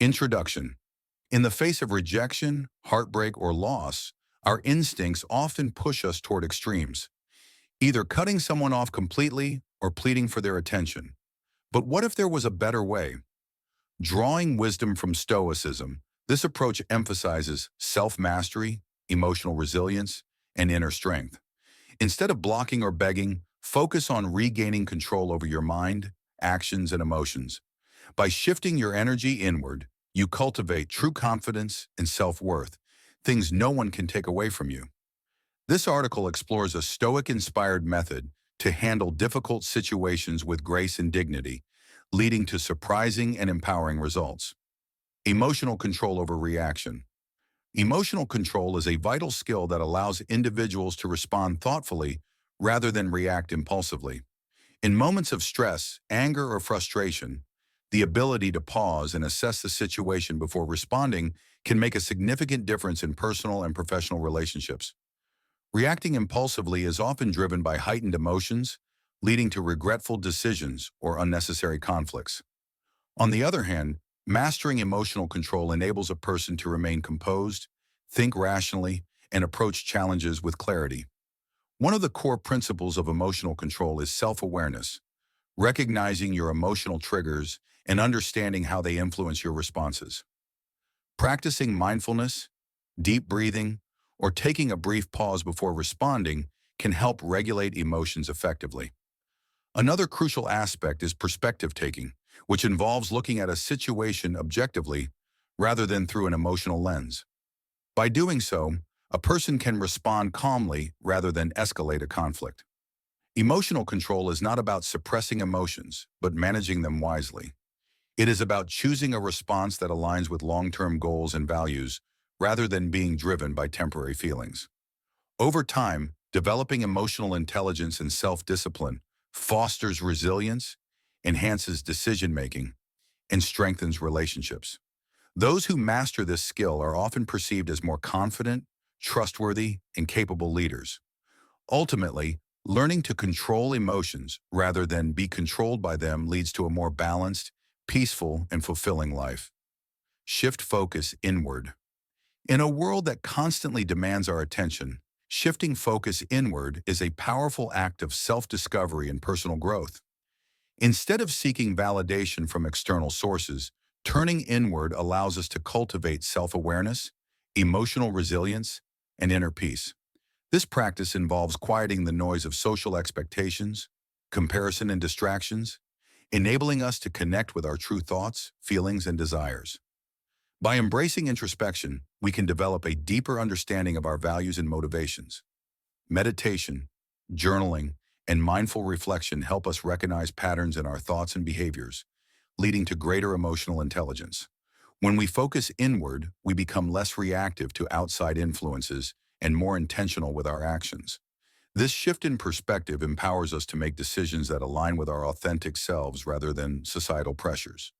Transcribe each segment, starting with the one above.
Introduction. In the face of rejection, heartbreak, or loss, our instincts often push us toward extremes, either cutting someone off completely or pleading for their attention. But what if there was a better way? Drawing wisdom from Stoicism, this approach emphasizes self-mastery, emotional resilience, and inner strength. Instead of blocking or begging, focus on regaining control over your mind, actions, and emotions. By shifting your energy inward, you cultivate true confidence and self-worth, things no one can take away from you. This article explores a Stoic-inspired method to handle difficult situations with grace and dignity, leading to surprising and empowering results. Emotional control over reaction. Emotional control is a vital skill that allows individuals to respond thoughtfully rather than react impulsively. In moments of stress, anger, or frustration, the ability to pause and assess the situation before responding can make a significant difference in personal and professional relationships. Reacting impulsively is often driven by heightened emotions, leading to regretful decisions or unnecessary conflicts. On the other hand, mastering emotional control enables a person to remain composed, think rationally, and approach challenges with clarity. One of the core principles of emotional control is self-awareness, recognizing your emotional triggers and understanding how they influence your responses. Practicing mindfulness, deep breathing, or taking a brief pause before responding can help regulate emotions effectively. Another crucial aspect is perspective taking, which involves looking at a situation objectively rather than through an emotional lens. By doing so, a person can respond calmly rather than escalate a conflict. Emotional control is not about suppressing emotions, but managing them wisely. It is about choosing a response that aligns with long-term goals and values rather than being driven by temporary feelings. Over time, developing emotional intelligence and self-discipline fosters resilience, enhances decision-making, and strengthens relationships. Those who master this skill are often perceived as more confident, trustworthy, and capable leaders. Ultimately, learning to control emotions rather than be controlled by them leads to a more balanced, peaceful, and fulfilling life. Shift focus inward. In a world that constantly demands our attention, shifting focus inward is a powerful act of self-discovery and personal growth. Instead of seeking validation from external sources, turning inward allows us to cultivate self-awareness, emotional resilience, and inner peace. This practice involves quieting the noise of social expectations, comparison, and distractions, enabling us to connect with our true thoughts, feelings, and desires. By embracing introspection, we can develop a deeper understanding of our values and motivations. Meditation, journaling, and mindful reflection help us recognize patterns in our thoughts and behaviors, leading to greater emotional intelligence. When we focus inward, we become less reactive to outside influences and more intentional with our actions. This shift in perspective empowers us to make decisions that align with our authentic selves rather than societal pressures.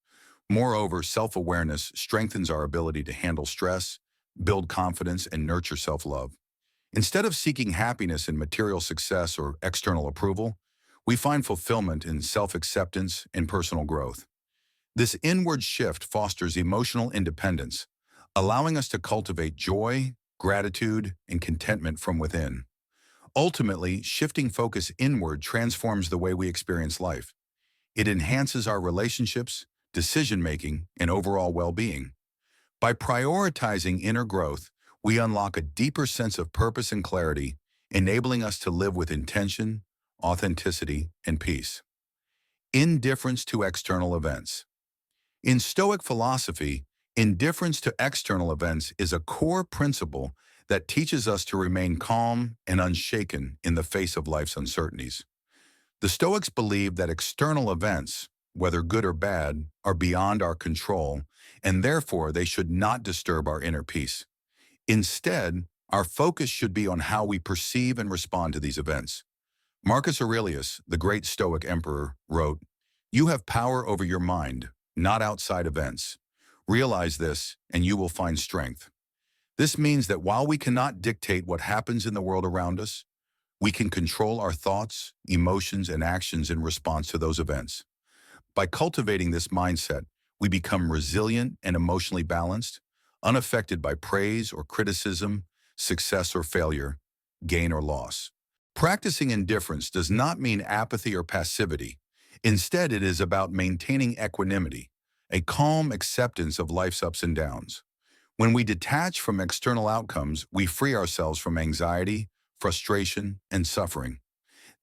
Moreover, self-awareness strengthens our ability to handle stress, build confidence, and nurture self-love. Instead of seeking happiness in material success or external approval, we find fulfillment in self-acceptance and personal growth. This inward shift fosters emotional independence, allowing us to cultivate joy, gratitude, and contentment from within. Ultimately, shifting focus inward transforms the way we experience life. It enhances our relationships, decision-making, and overall well-being. By prioritizing inner growth, we unlock a deeper sense of purpose and clarity, enabling us to live with intention, authenticity, and peace. Indifference to external events. In Stoic philosophy, indifference to external events is a core principle that teaches us to remain calm and unshaken in the face of life's uncertainties. The Stoics believe that external events, whether good or bad, are beyond our control, and therefore they should not disturb our inner peace. Instead, our focus should be on how we perceive and respond to these events. Marcus Aurelius, the great Stoic emperor, wrote, "You have power over your mind, not outside events. Realize this, and you will find strength." This means that while we cannot dictate what happens in the world around us, we can control our thoughts, emotions, and actions in response to those events. By cultivating this mindset, We become resilient and emotionally balanced, unaffected by praise or criticism, success or failure, gain or loss. Practicing indifference does not mean apathy or passivity. Instead, it is about maintaining equanimity, a calm acceptance of life's ups and downs. When we detach from external outcomes, we free ourselves from anxiety, frustration, and suffering.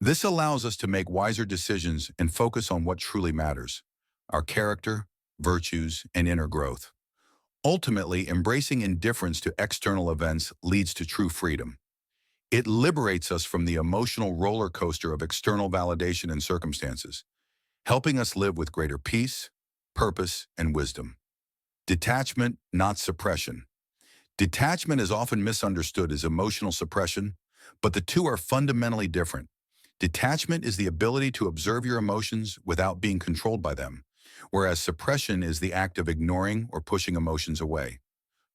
This allows us to make wiser decisions and focus on what truly matters: our character, virtues, and inner growth. Ultimately, embracing indifference to external events leads to true freedom. It liberates us from the emotional roller coaster of external validation and circumstances, helping us live with greater peace, purpose, and wisdom. Detachment, not suppression. Detachment is often misunderstood as emotional suppression, but the two are fundamentally different. Detachment is the ability to observe your emotions without being controlled by them, whereas suppression is the act of ignoring or pushing emotions away.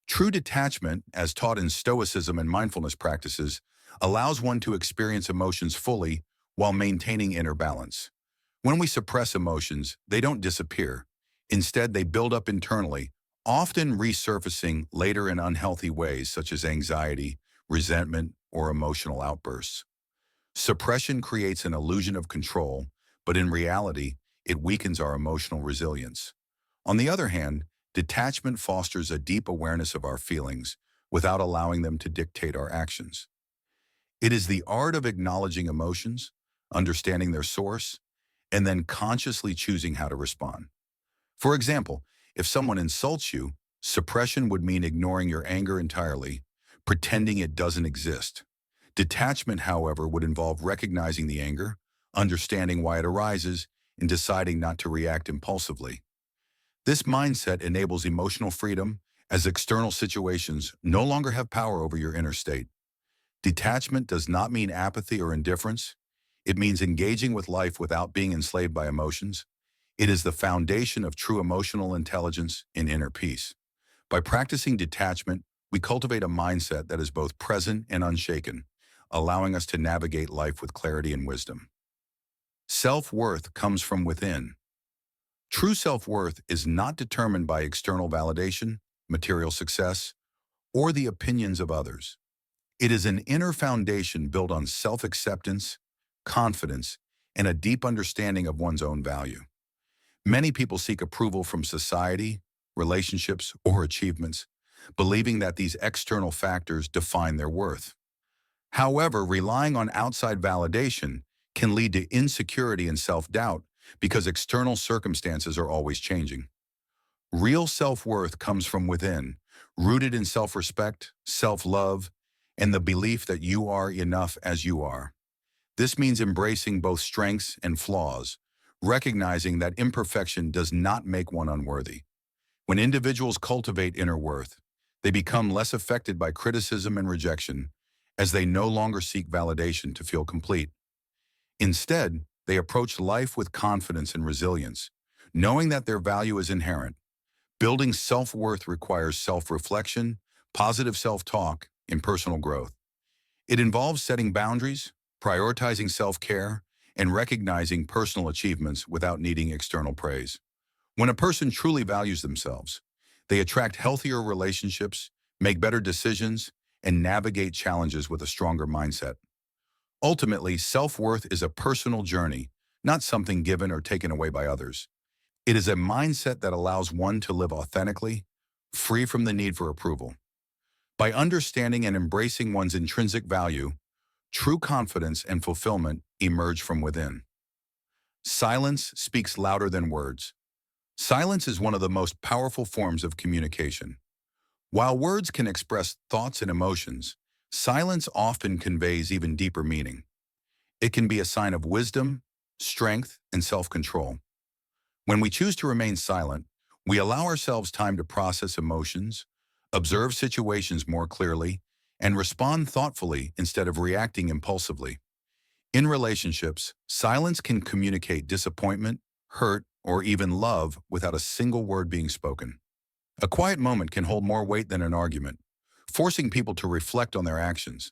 True detachment, as taught in Stoicism and mindfulness practices, allows one to experience emotions fully while maintaining inner balance. When we suppress emotions, they don't disappear. Instead, they build up internally, often resurfacing later in unhealthy ways such as anxiety, resentment, or emotional outbursts. Suppression creates an illusion of control, but in reality, it weakens our emotional resilience. On the other hand, detachment fosters a deep awareness of our feelings without allowing them to dictate our actions. It is the art of acknowledging emotions, understanding their source, and then consciously choosing how to respond. For example, if someone insults you, suppression would mean ignoring your anger entirely, pretending it doesn't exist. Detachment, however, would involve recognizing the anger, understanding why it arises, and deciding not to react impulsively. This mindset enables emotional freedom, as external situations no longer have power over your inner state. Detachment does not mean apathy or indifference. It means engaging with life without being enslaved by emotions. It is the foundation of true emotional intelligence and inner peace. By practicing detachment, we cultivate a mindset that is both present and unshaken, allowing us to navigate life with clarity and wisdom. Self-worth comes from within. True self-worth is not determined by external validation, material success, or the opinions of others. It is an inner foundation built on self-acceptance, confidence, and a deep understanding of one's own value. Many people seek approval from society, relationships, or achievements, believing that these external factors define their worth. However, relying on outside validation can lead to insecurity and self-doubt because external circumstances are always changing. Real self-worth comes from within, rooted in self-respect, self-love, and the belief that you are enough as you are. This means embracing both strengths and flaws, recognizing that imperfection does not make one unworthy. When individuals cultivate inner worth, they become less affected by criticism and rejection, as they no longer seek validation to feel complete. Instead, they approach life with confidence and resilience, knowing that their value is inherent. Building self-worth requires self-reflection, positive self-talk, and personal growth. It involves setting boundaries, prioritizing self-care, and recognizing personal achievements without needing external praise. When a person truly values themselves, they attract healthier relationships, make better decisions, and navigate challenges with a stronger mindset. Ultimately, self-worth is a personal journey, not something given or taken away by others. It is a mindset that allows one to live authentically, free from the need for approval. By understanding and embracing one's intrinsic value, true confidence and fulfillment emerge from within. Silence speaks louder than words. Silence is one of the most powerful forms of communication. While words can express thoughts and emotions, silence often conveys even deeper meaning. It can be a sign of wisdom, strength, and self-control. When we choose to remain silent, we allow ourselves time to process emotions, observe situations more clearly, and respond thoughtfully instead of reacting impulsively. In relationships, silence can communicate disappointment, hurt, or even love without a single word being spoken. A quiet moment can hold more weight than an argument, forcing people to reflect on their actions.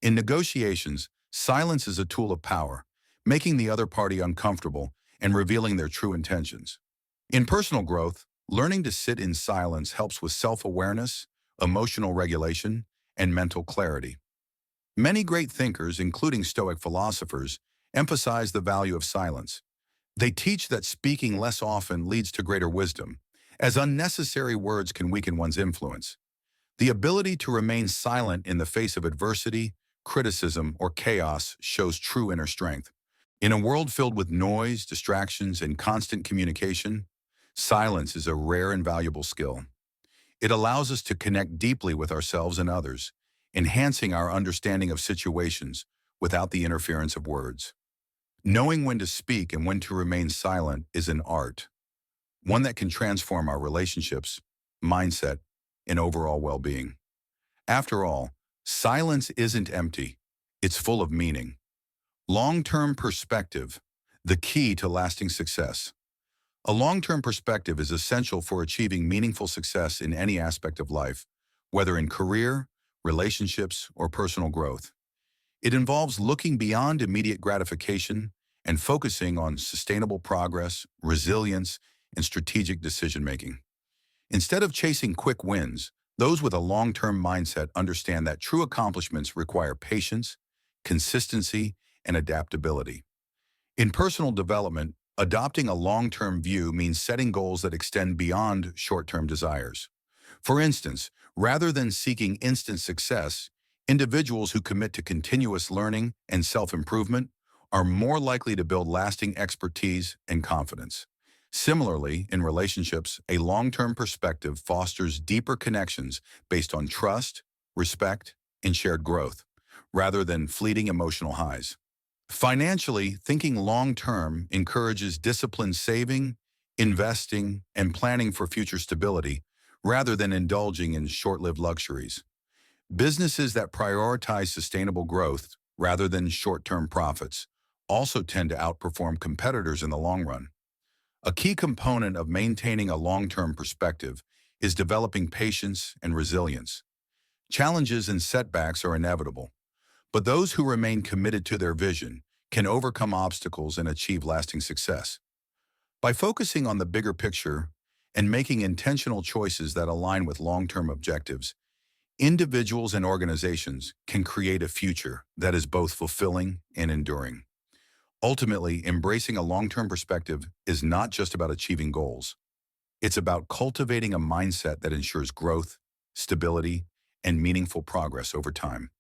In negotiations, silence is a tool of power, making the other party uncomfortable and revealing their true intentions. In personal growth, Learning to sit in silence helps with self-awareness, emotional regulation, and mental clarity. Many great thinkers, including Stoic philosophers, emphasize the value of silence. They teach that speaking less often leads to greater wisdom, as unnecessary words can weaken one's influence. The ability to remain silent in the face of adversity, criticism, or chaos shows true inner strength. In a world filled with noise, distractions, and constant communication, silence is a rare and valuable skill. It allows us to connect deeply with ourselves and others, enhancing our understanding of situations without the interference of words. Knowing when to speak and when to remain silent is an art, one that can transform our relationships, mindset, and overall well-being. After all, silence isn't empty. It's full of meaning. Long-term perspective, the key to lasting success. A long-term perspective is essential for achieving meaningful success in any aspect of life, whether in career, relationships, or personal growth. It involves looking beyond immediate gratification and focusing on sustainable progress, resilience, and strategic decision-making. Instead of chasing quick wins, those with a long-term mindset understand that true accomplishments require patience, consistency, and adaptability. In personal development, adopting a long-term view means setting goals that extend beyond short-term desires. For instance, rather than seeking instant success, individuals who commit to continuous learning and self-improvement are more likely to build lasting expertise and confidence. Similarly, in relationships, a long-term perspective fosters deeper connections based on trust, respect, and shared growth, rather than fleeting emotional highs. Financially, thinking long-term encourages disciplined saving, investing, and planning for future stability, rather than indulging in short-lived luxuries. Businesses that prioritize sustainable growth rather than short-term profits also tend to outperform competitors in the long run. A key component of maintaining a long-term perspective is developing patience and resilience. Challenges and setbacks are inevitable, but those who remain committed to their vision can overcome obstacles and achieve lasting success. By focusing on the bigger picture and making intentional choices that align with long-term objectives, individuals and organizations can create a future that is both fulfilling and enduring. Ultimately, embracing a long-term perspective is not just about achieving goals. It's about cultivating a mindset that ensures growth, stability, and meaningful progress over time.